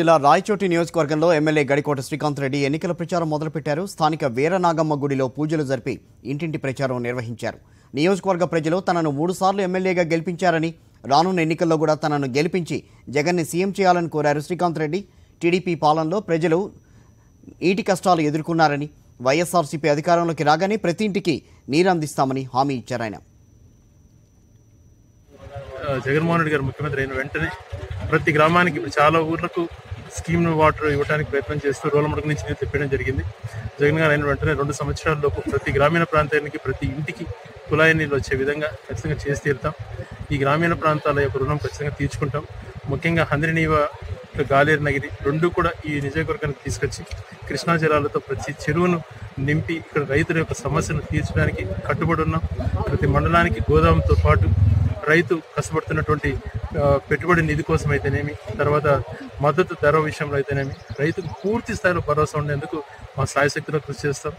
జిల్లా రాయచోటి నియోజకవర్గంలో ఎమ్మెల్యే గడికోట శ్రీకాంత్ రెడ్డి ఎన్నికల ప్రచారం మొదలుపెట్టారు. స్థానిక వీరనాగమ్మ గుడిలో పూజలు జరిపి ఇంటింటి ప్రచారం నిర్వహించారు. నియోజకవర్గ ప్రజలు తనను 3 సార్లు ఎమ్మెల్యేగా గెలిపించారని, రానున్న ఎన్నికల్లో కూడా తనను గెలిపించి జగన్ని సీఎం చేయాలని కోరారు శ్రీకాంత్ రెడ్డి. టీడీపీ పాలనలో ప్రజలు నీటి కష్టాలు ఎదుర్కొన్నారని, వైఎస్ఆర్సీపీ అధికారంలోకి రాగానే ప్రతి ఇంటికి నీరు అందిస్తామని హామీ ఇచ్చారు. ఆయన జగన్మోహన్ రెడ్డి గారు ముఖ్యమంత్రి అయిన వెంటనే ప్రతి గ్రామానికి చాలా ఊర్లకు స్కీమ్ వాటర్ ఇవ్వడానికి ప్రయత్నం చేస్తూ రోలమడుగు నుంచి నీరు తెప్పడం జరిగింది. జగన్ గారు అయిన వెంటనే 2 సంవత్సరాల్లోపు ప్రతి గ్రామీణ ప్రాంతానికి ప్రతి ఇంటికి కుళాయి నీళ్ళు వచ్చే విధంగా ఖచ్చితంగా చేసి తీరుతాం. ఈ గ్రామీణ ప్రాంతాల యొక్క రుణం ఖచ్చితంగా తీర్చుకుంటాం. ముఖ్యంగా హంద్రినీవ, గాలేరు నగిరి 2 కూడా ఈ నియోజకవర్గానికి తీసుకొచ్చి కృష్ణా జలాలతో ప్రతి చెరువును నింపి ఇక్కడ రైతుల యొక్క సమస్యను తీర్చడానికి కట్టుబడి ఉన్నాం. ప్రతి మండలానికి గోదాంతో పాటు రైతు కష్టపడుతున్నటువంటి పెట్టుబడి నిధి కోసం అయితేనేమి, తర్వాత మద్దతు ధర విషయంలో అయితేనేమి రైతుకు పూర్తి స్థాయిలో భరోసా ఉండేందుకు మా సాయశక్తిలో కృషి చేస్తాం.